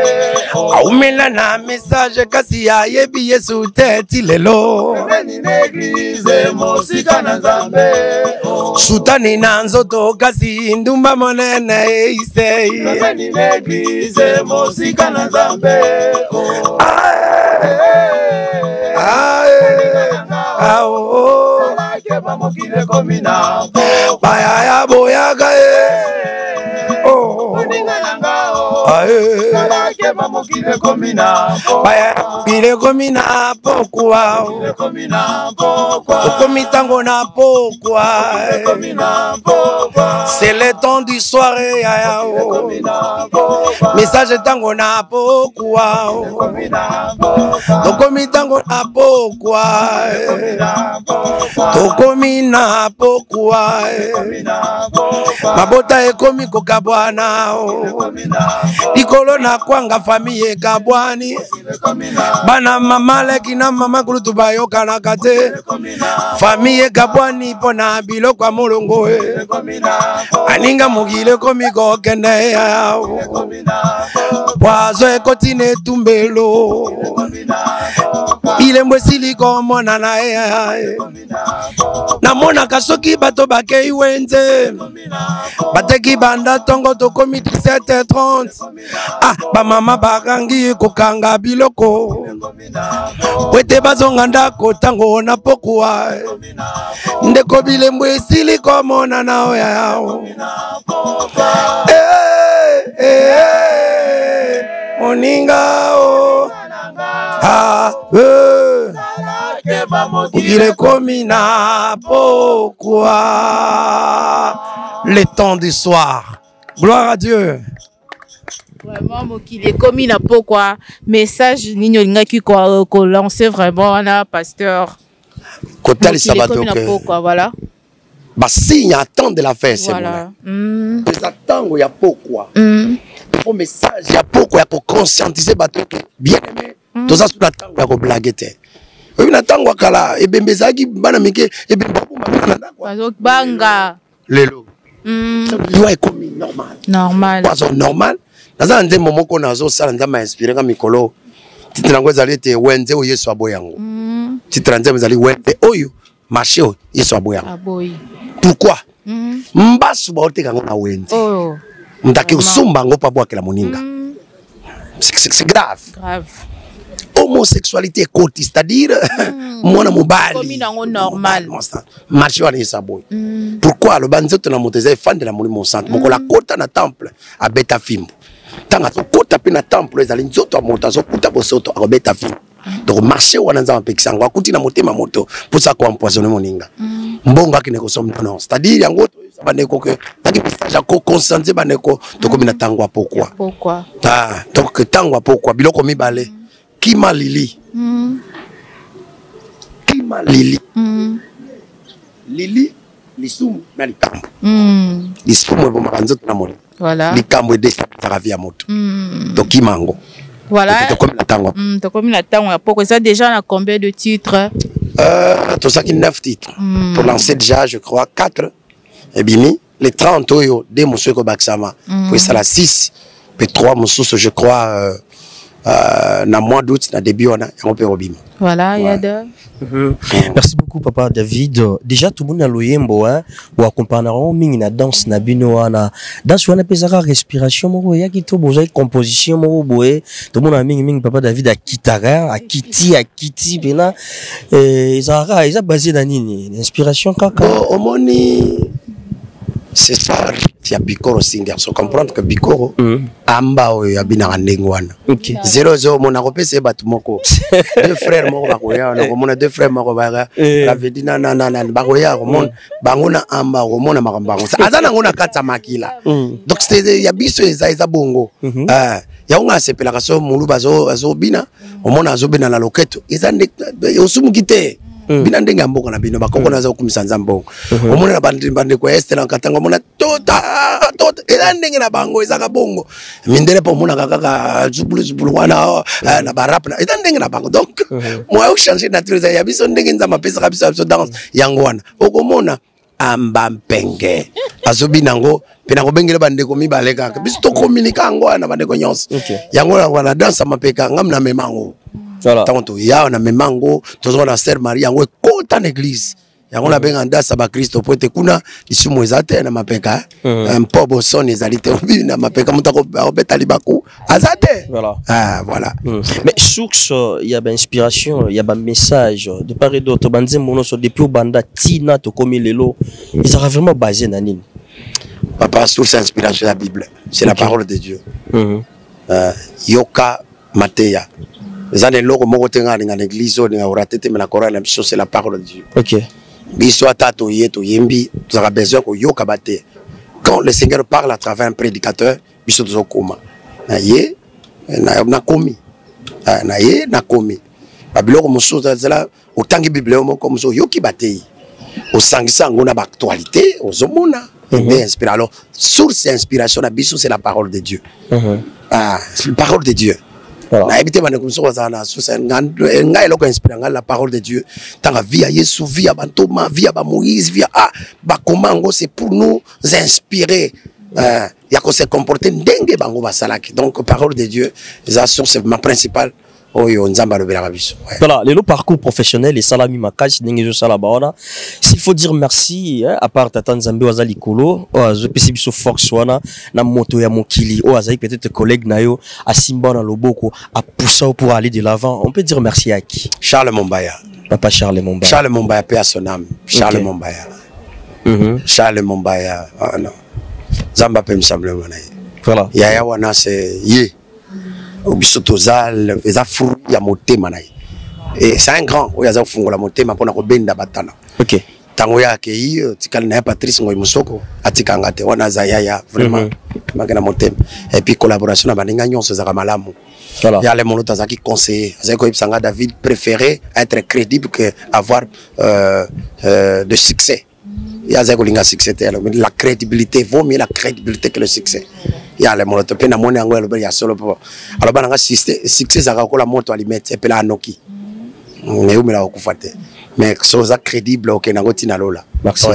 Aumela na message kasi ya yebi Yesu teti lelo. Bembeni n'église mosika na Nzambe. Sutani na nzoto kasi ndumba monene ise. Bembeni n'église mosika na Nzambe. Salake bamokile komina Bayaya boyaga Salake bamokile komina Bayaya komina pokwa Komitango na pokwa C'est le temps du soirée Message tango na pokwa Komitango na pokwa Tokomina pokwa Mabota ekomi kokabwana Ikolo na kwanga famille kabwani Bana mama leki na mama kulutu bayoka na kate Famille kabwani pona biloko ya molongo Aninga mugile komiko kende Poazo ekotine tumbelo Ile mwesili komona na namonaka soki bato bakei wenze bateki banda tongo tokomi 17h30 bamama bakangi kokanga biloko wete bazonga ndako tango na pokwa ndeko bilembo esili komona na oya yao moninga o il est comme na pourquoi le temps du soir. Gloire à Dieu. Vraiment, Mokili est comme na pourquoi message nino linga qui ko lancer vraiment na pasteur. Kotali sabato pourquoi voilà. Bah signe attend de la fête c'est voilà. Les attendre il y a pourquoi. Au message il y a pourquoi il faut conscientiser bato bien aimé. Tout ça sur la tango ya ko blaguer te. Na tango kala ebembezaki bana mike banga lelo doit être comme normal pas normal naza nze momoko nazo sala nza ma inspiré ka mikolo titre nango ezali te wenze o yesu aboyango titre nze ezali wenze oyo marché o yesu aboyango pourquoi mbasu ba oteka ngo na wenze ndaki usumba ngo pa bwakela moninga c'est grave homosexualité côté c'est-à-dire mona mobali comme normal marché wa nisa boy pourquoi le banzeto na moteza fan de la molimo centre moko la kota na temple a beta fimbo tanga so kota pe na temple ezali nzoto a moto so kuta bosoto a beta fimbo donc marché wana nza mpekisanga akuti na motema moto pour ça ko empoisonner moninga mbonga ki ne ko somme non c'est-à-dire yango baneko que taki message a ko conscientiser baneko to komi na tangwa pourquoi donc tangwa pourquoi biloko mibale Kima Lili. Kima Lili. Lili, l'isumu na likambo. L'isumu est bon maranzoto na moni. Voilà. Likambo est déstabilisé via moto. Donc Kimango. Voilà. Donc comme la tango. Comme la tango. Pourquoi ça déjà on a combien de titres? Tout ça qui 9 titres. Pour lancer déjà je crois 4. Et bimi les 30 oyo des monsieur ko baksama. Puis ça la 6 puis 3 monsieur je crois na mois d'août na début on a robim. Voilà, il y a deux. Merci beaucoup papa David. Déjà tout le monde a loyembo hein ou accompagneront mingi na danse na bino na danse wana pesaka respiration moko ya kito boza composition moko boye tout le monde a mingi papa David a kitara a kiti pena ezara eza basé na nini inspiration kaka omoni c'est ça il y a Bikoro singer so comprendre que Bikoro amba oyo abina ndenge wana OK 00 mona kopese batu moko deux frères moko bakoya na komona deux frères moko ba ravedi na bakoya komona bangona amba komona makambango azana ngona katsa makila donc c'est ya biso eza bongo ya unga sepela kaso mulu bazo bina omona azobina la loketo eza osumu kite bina ndenge mboka na bino bakoko naza kumisa nzambo omona na bande ko este na katanga omona tota eza ndenge na bango eza ka bongo mindele po mona kaka zubulu wana na barap na eza ndenge na bango donc moi changer nature ya biso ndenge nzama pesa kabisa biso danse yango wana okomona amba mpenge azobina ngo pena ko bengele bande ko mibale kaka biso to communique ngo wana bande ko nyonso yango wana danse mapeka ngam na memango. Voilà. Tant ya na memango tozo na sœur Marie yango kota na église yango na benga ndasa ba Kristo poete kuna lisumu ezate na mapeka mpobo son ezalité na mapeka mutako obeta libaku azate voilà voilà mais source il y a inspiration il y a message de part et d'autre banze mono so depuis banda tina to komi lelo ils sont vraiment basés na nini papa source inspiration la Bible c'est la parole de Dieu yoka Matéa. Les années loko moko tenga dans l'église ou dans la tête mais la chorale la mission c'est la parole de Dieu. OK. Biso atato yeto yembi tu as besoin ko yoka bate. Quand le Seigneur parle à travers un prédicateur, biso to koma. Na ye na komi. Na ye na komi. Babiloko musuza zela otangi Bible moko muso yoki bate. Au sangisa ngona ba actualité, ozomona. Mais inspire alors source d'inspiration la biso c'est la parole de Dieu. C'est la parole de Dieu. Na ebité bana comme ça na source ngai loko inspire ngai la parole de Dieu. Tanga via Yesu via Bantoma via ba Moïse via ba komango c'est pour nous inspirer ya ko se comporter ndenge bango basalaki. Donc parole de Dieu, ça source ma principale oyo nzamba lobelaka biso. Voilà, le parcours professionnel et salami makashi ningezo sala baona. S'il faut dire merci à part tata Nzambe wazali kolo, oazo pesi biso force wana na moto ya mokili, oazali peut-être collègue nayo a simba na loboko a poussa pour aller de l'avant. On peut dire merci à qui? Charles Mombaya. Papa Charles Mombaya. Charles Mombaya paix à son âme. Charles okay. Mombaya. Charles Mombaya. Ah non. Zamba peut me sembler mon aïe. Voilà. Yaya wana c'est yé. Obisotozal, eza fruit ya motema na ye. Et c'est un grand, oyo aza fungola motema pona ko benda batana. OK. Tango ya ke tikali na Patrice Ngoy Musoko atikanga te wana za yaya vraiment magana motema. Et puis collaboration na baninga nyonso za malamu. Voilà. Ya le monota za ki conseiller, za ko ibsanga David préféré être crédible que avoir de succès. Il y a un succès, la crédibilité vaut mieux la crédibilité que le succès. Il y a les monotes, il y a solo pour. Alors, il y a un succès, ça a la moto à limite, et puis la Noki. Mais c'est crédible, ok, na gotina lola. Merci.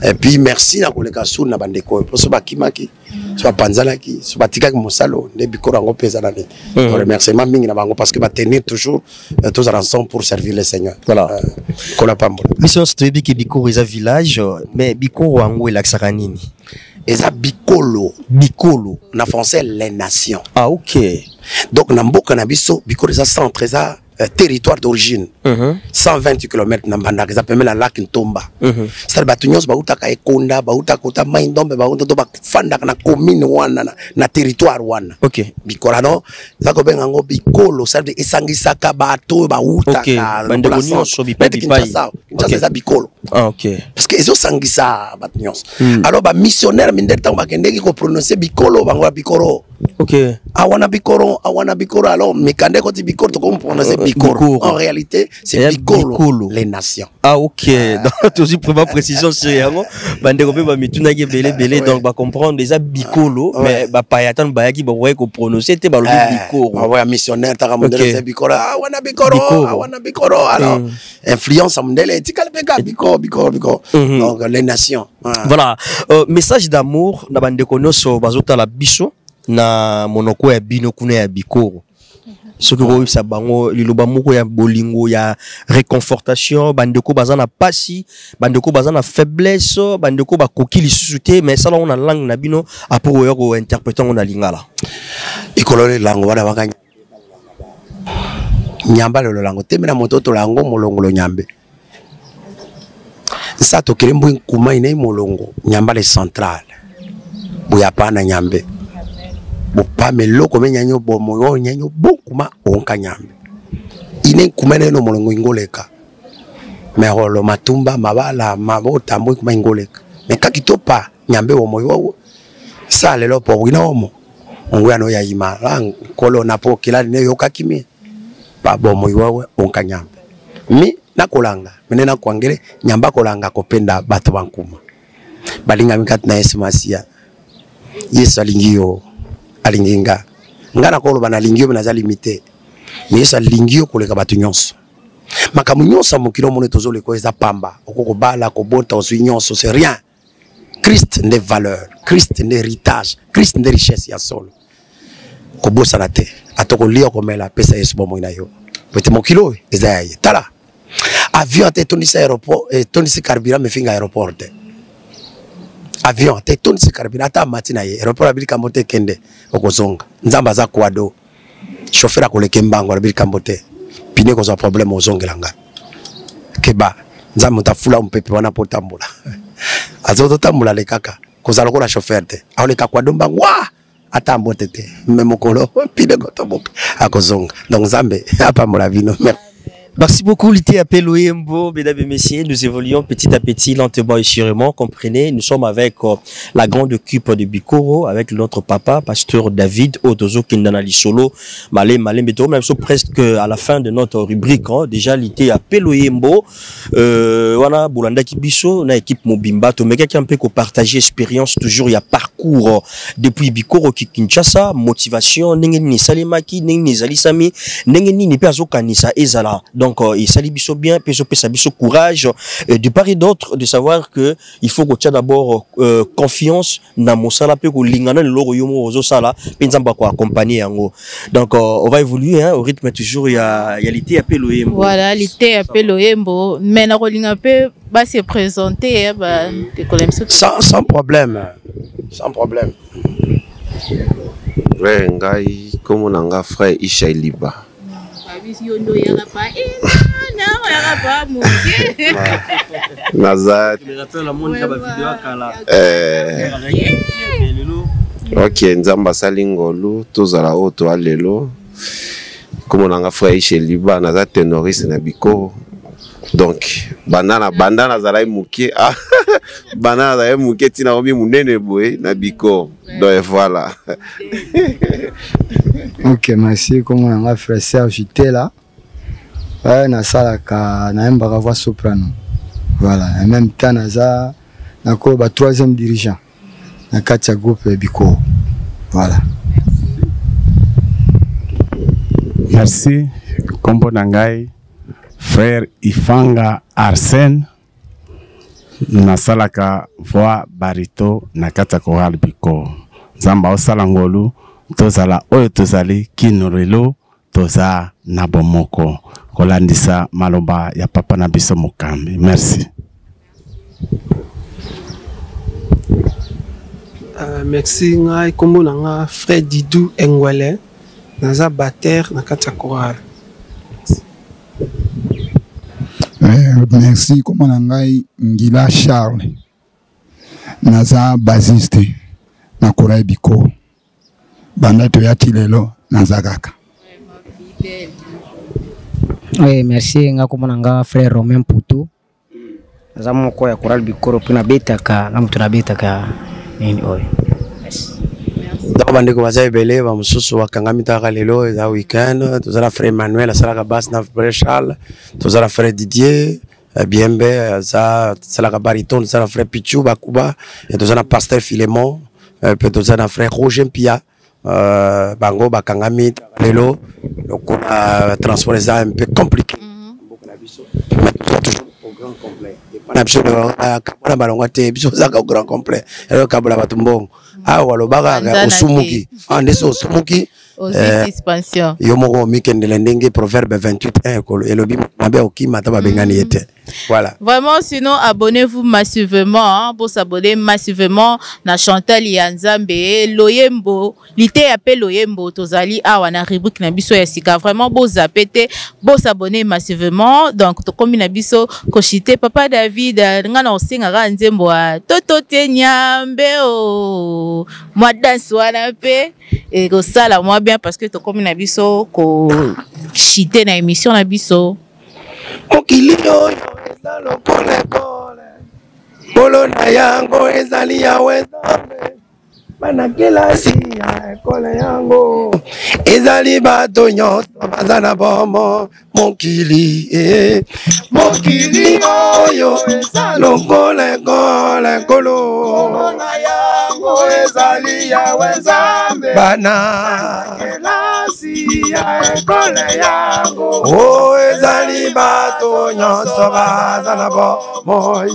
Et puis merci na koleka sur na bandeko. Pour ce bakimaki, soit panzalaki, soit batikaki mosalo, ne bikora ngo pesa na ne. Remerciement mingi na bango parce que ba tenir toujours tous ensemble pour servir le Seigneur. Voilà. Kola pambo. Mission strebi ki bikoro eza village, mais bikoro wango elaksaka nini? Eza bikolo. Bikolo. Na français les nations. Ah OK. Donc na mboka na biso bikolo eza centre eza territoire d'origine. 120 km na mbanda ça permet la lac Ntomba. C'est batunyos bauta ka ekonda bauta kota maindombe bauta to bafanda na commune wana na territoire wana. OK. Bikolo no za ko benga ngo bikolo ça de esangisa ka bato bauta ka bandeko nyonso bipai. OK. Ça bikolo. Ah OK. Parce que ezo sangisa batunyos. Alors ba missionnaire minder tango bakendeki ko prononcer bikolo bango bikoro. OK. Awana bikoro alors mikande ko ti bikoro to ko prononcer bikoro. En réalité, c'est bikolo les nations. Ah OK. Donc aussi pour ma précision sur yango bande ko ba mituna ke belé donc ba comprendre déjà bikolo mais ba payatan ba yaki ba ko prononcer te ba lo bikoro. Ouais missionnaire ta mondele c'est bikoro. Awana bikoro alors influence mondele tikal peka bikoro. Donc les nations. Voilà, message d'amour na bande ko noso bazota la biso na monoko ya bino kuna ya bikoro. Ce que vous savez, liloba moko ya bolingo ya réconfortation, bandeko bazana pasi, bandeko bazana faiblesse, bandeko ba koki lisusuté, mais ça là on a langue na bino pour yo interpréter on a lingala. Ikolole lango wana waka nyamba le lango temena mototo lango molongo lo nyambe. Ça to kirembo nkuma ine molongo nyamba le central. Boya pana nyambe. Bopa meloko menyanyo bomo nyanyo bokuma onka nyambe ine kumene no molongo ingoleka meholo matumba mabala mabota mbo kuma ingoleka mekakitopa nyambe wo moyo sa lelo po wina omo onguya no yayima kolo na po kila ne yokakimi pa bomo yo onka nyambe mi nakolanga menena kwangere nyamba kolanga kopenda bato bankuma balinga mikati na esmasia Yesu alingio alinginga ngana ko loba na lingio na za limité mais ça lingio ko leka batu nyonso makamu nyonso mokilo mone tozole ko eza pamba okoko bala ko bota osu nyonso c'est rien. Christ n'est valeur, Christ n'est héritage, Christ n'est richesse ya solo ko bosa na te atoko lia ko mela pesa Yesu bomo ina yo pete mokilo eza ya tala avion te tonisa aéroport et tonisa carburant me finga aéroport te avion te tonisa carburant ata matina ye aéroport abili kambote kende okozonga nzamba za kwado chauffeur akoleke mbango abili kambote pine ko za problème ozongelanga keba nzamba tafula mpepe wana potambola azoto tambula le kaka kozala ko la chauffeur te aoleka kwado mbango wa ata mbote te memokolo pine ko toboka akozonga donc nzambe apambola vino. Merci beaucoup, Lité Appel Oyembo, mesdames et messieurs. Nous évoluons petit à petit, lentement et sûrement. Comprenez, nous sommes avec la grande cupe de Bikoro, avec notre papa, pasteur David Odozo Kindanali Solo, Malé, mais nous sommes presque à la fin de notre rubrique. Déjà, Lité Appel Oyembo, voilà, Boulanda Kibiso, na équipe Mobimba, mais quelqu'un peut partager expérience, toujours, il y a parcours depuis Bikoro Kinshasa, motivation, Nengeni Salimaki, Nengeni Zalisami, Nengeni Nipe Azokanisa Ezala. Donc il s'allie biso bien, biso courage de part et d'autre de savoir que il faut que tu aies d'abord confiance dans mon sala pe ko lingana le loro yomo ozo sala pe nzamba ko accompagner yango. Donc on va évoluer au rythme toujours il y a l'été appelé Loyembo. Voilà, l'été appelé Loyembo, mais na rolinga pe va se présenter sans problème. Sans problème. Ouais, ngai comme on a frère Isha Liba. Nazat. Ok, nzamba salingolu, tozala oto alelo. Comme on a frère Isha Liba, Nazat ténoriste na biko. Donc, bandana zala muke, ah, bandana zala muke tina obi munene boy na biko. Donc voilà. Ok, merci. Comme on a frère Serge j'étais là. Ouais, na sala ka na mbaka voix soprano. Voilà, en même temps naza na ko ba troisième dirigeant na katia groupe biko. Voilà. Merci. Kombo nangai frère Ifanga Arsène nasalaka voix barito na kata choral biko. Zamba osala ngolu tozala oyo tozali kinorelo toza na bomoko kolandisa maloba ya papa na biso mokambi. Merci. Merci ngai kombo nanga frère Didou Engwele naza batteur na kata choral. Merci kombo nangai Ngila Charles naza bassiste na choral biko. Banda to ya tilelo nazagaka. Oui, merci nga kombo nanga frère Romain Poutou. Naza moko ya choral bikoro pina betaka na mutu na betaka nini oyo. Donc bandeko baza ebele ba mususu wakangami taka lelo za weekend tozala frère Emmanuel asalaka basse na frère Charles tozala frère Didier Biembe za salaka bariton tozala frère Pichou Bakuba et tozala pasteur Philémon peut tozala frère Roger Pia bango bakangami lelo donc transport est un peu compliqué au grand complet absolument kabona balonga te biso zaka au grand complet alors kabula batumbongo ah walobaka osumuki ndeso osumuki suspension yo moko mikendele ndenge proverbe 28 elobi mabe okima ta babengani yete. Voilà. Vraiment, sinon, abonnez-vous massivement pour s'abonner massivement na Chantal Yanzambe, Loyembo, l'ité appelle Loyembo, Tozali, wana rubrique na biso ya sika. Vraiment, beau zapete, beau s'abonner massivement. Donc, comme na biso, koshite, papa David, nga na osinga ga nzembo a toto te nyambe o, moi danse wana pe, et ko sala moi bien parce que to comme na biso, ko chite na émission na biso. Mokili oyo eza lokole kole bolo na yango ezali ya wezambe bana kelasi ya ekole yango ezali bato nyonso baza na bomo mokili mokili oyo eza lokole kole bolo na yango ezali ya wezambe bana kelasi ya ekole yango o ezali bato nyonso baza na bomo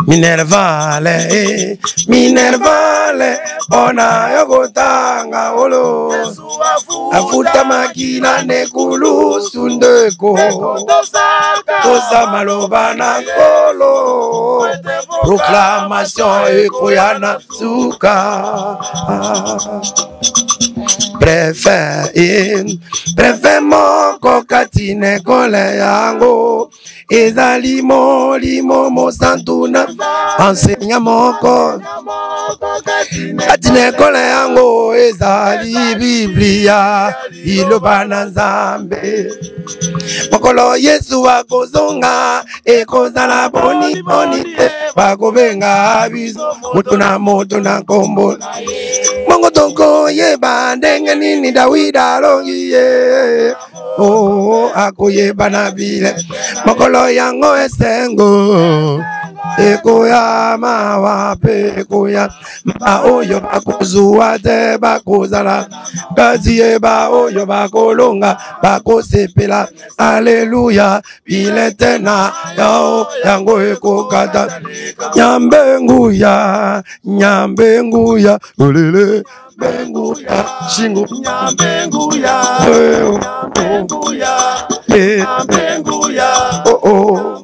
Minervale, Minervale, ona yogotanga olo. Afuta makina nekulu sundeko. Tosa malobana kolo. Proclamation ekoyana suka. Préfère moko katine kole yango. Ezali limo mo santuna enseigne moko katine kole yango ezali biblia ilobana nzambe mokolo Yesu akozonga ekozala boni te bakobenga biso mutu na kombo mongo tonko yeba ndenge nini Dawida alongiye akoyeba na bile mokolo yango esengo Ekoya mawa pekoya ba oyo bakozua te bakozala kasi ba oyo bakolonga bakosepela Alléluia bilete na yao yango ekokata nyambenguya nyambenguya olele benguya shingo nyambenguya nyambenguya oh oh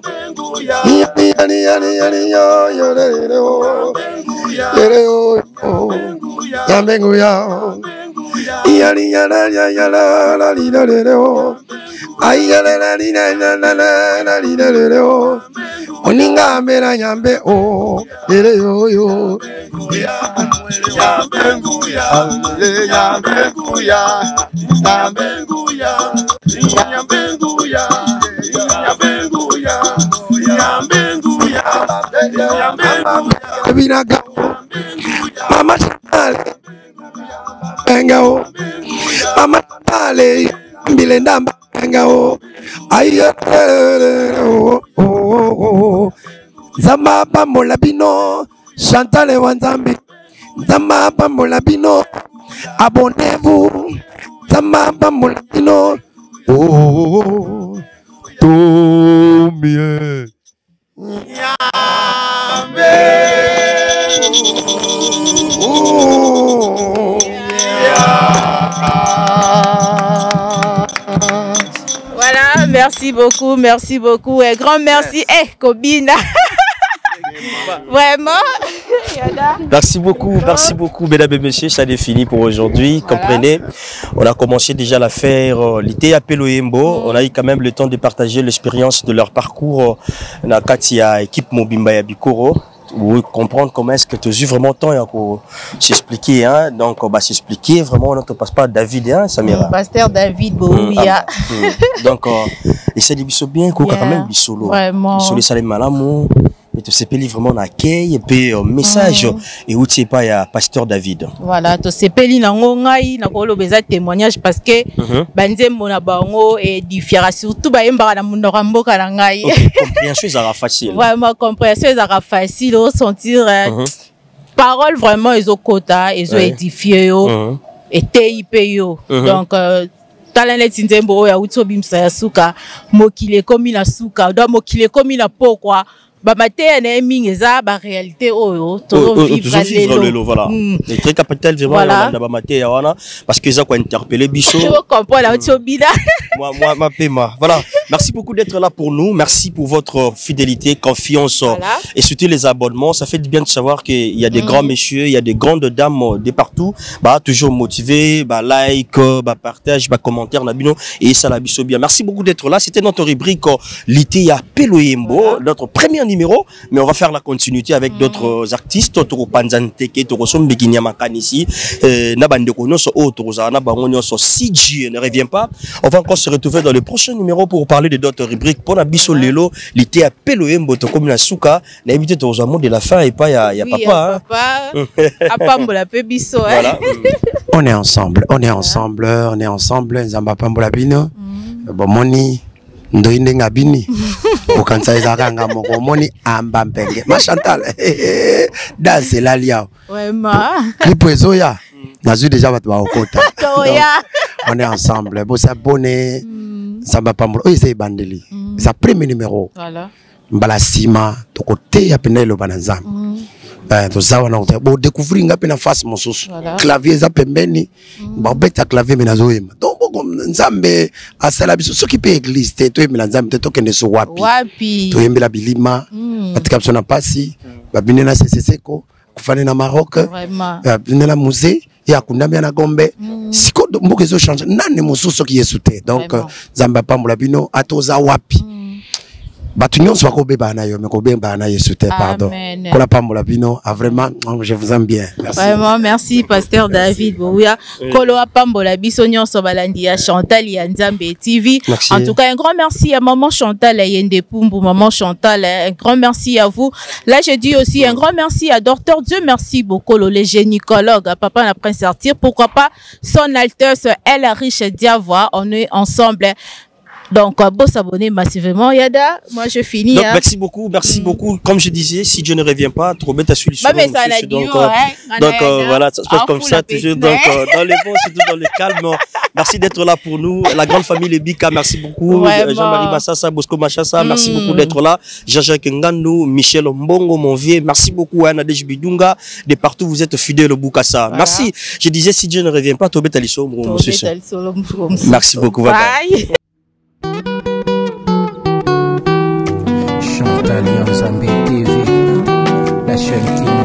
Mama Chantal Engao Mama Chantal Bilenda Engao Aïe Zamba Pambola Bino Chantal et Wanzambi Zamba Pambola Bino abonnez-vous Zamba Pambola Bino oh tout bien Voilà, merci beaucoup, un grand merci. Kobina. Vraiment. Merci beaucoup, mesdames et messieurs, ça est fini pour aujourd'hui. Voilà. Comprenez, on a commencé déjà à faire l'été à Peloyembo. On a eu quand même le temps de partager l'expérience de leur parcours dans la Katia équipe Mobimba ya Bikoro. Vous comprendre comment est-ce que tu as eu vraiment le temps pour s'expliquer. Hein? Donc, on va s'expliquer vraiment. On ne passe pas David, hein, Samira. Pasteur David Bouya. Donc, et c'est des bisous bien, quand même bisolo. Vraiment. Bisolo, ça les malamu. Mais tu sais pas vraiment l'accueil et puis message et où tu sais pas il y a pasteur David. Voilà, tu sais pas na ngongai na kolo beza témoignage parce que banzembo na bango et diffère surtout ba yemba na mundoka mboka na ngai. Compréhension sera facile. Vraiment compréhension sera facile au sentir parole vraiment ils ont quota, ils ont édifié yo et TIP yo. Donc talent tinzembo ya utobimsa ya suka mokile komi na suka do mokile komi na pokwa ba maté na mingeza ba réalité oyo to vivre lelo voilà et très capital vraiment na ba maté ya wana parce que ça quoi interpeller biso je comprends la tobila moi ma pema voilà merci beaucoup d'être là pour nous, merci pour votre fidélité, confiance et surtout les abonnements. Ça fait du bien de savoir qu'il y a des grands messieurs, il y a des grandes dames de partout, bah toujours motivés, bah like, bah partage, bah commentaire nabino et ça la biso bien. Merci beaucoup d'être là. C'était notre rubrique l'été à Peloyembo, notre premier numéro, mais on va faire la continuité avec d'autres artistes. Toro Panzanteke, Toro Sombekini Makanisi, Nabande Konoso, Toro Zana Bangonioso, CG ne revient pas. On va encore se retrouver dans le prochain numéro pour parler de d'autres rubriques. Pour Nabiso Lelo, l'été à Peloyembo, comme la Souka, l'invité aux amours de la fin et pas il y a papa. Voilà. On est ensemble, Nzamba Pambola Bino, bon moni. Ndoinde ngabini okansa ezakanga moko moni amba mpenge ma Chantal danse la liao vraiment lipoezo ya nazu déjà bato ba okota on est ensemble bo s'abonner Nzamba Pambola oyo c'est bandeli sa premier numéro voilà mbala sima to côté ya penelo bananzamba to zawa na bo découvrir ngapi na face mosusu clavier za pembeni ba beta clavier menazoyema donc Nzambe asala biso soki pe église te to yembela Nzambe te tokende so wapi to yembela bilima batika biso na pasi babine na seseseko kufane na Maroc babine na musée ya kundamia na Gombe siko mboka zo changer nane mosusu ki Yesu te donc Nzamba Pambola bino atoza wapi batu nyonso bakobeba na yo mais kobeba na Yesu te pardon kola Pambola bino vraiment je vous aime bien merci vraiment merci pasteur David Bouya kolo Pambola biso nyonso balandi ya Chantal ya Nzambe TV en tout cas un grand merci à maman Chantal Yende Pumbu maman Chantal un grand merci à vous là je dis aussi un grand merci à docteur Dieu merci beaucoup le gynécologue papa na prince sortir pourquoi pas son Altesse elle riche Diavois on est ensemble Donc, beau s'abonner massivement, Yada. Moi, je finis. Donc, hein. merci beaucoup. Comme je disais, si Dieu ne revient pas, trop bête à celui sur mais ça l'a dit, donc, voilà, ça se passe comme ça, toujours. Donc, dans les bons, surtout dans le calme. Merci d'être là pour nous. La grande famille Lebika, merci beaucoup. Jean-Marie Bassassa, Bosco Machassa, merci beaucoup d'être là. Jean-Jacques Ngandou, Michel Mbongo, mon vieux, merci beaucoup à Nadej Bidunga. De partout, vous êtes fidèles au Boukassa. Voilà. Merci. Je disais, si Dieu ne revient pas, Tobet Aliso, merci beaucoup. Bye. Chantal Yanzambe TV, la chaîne qui nous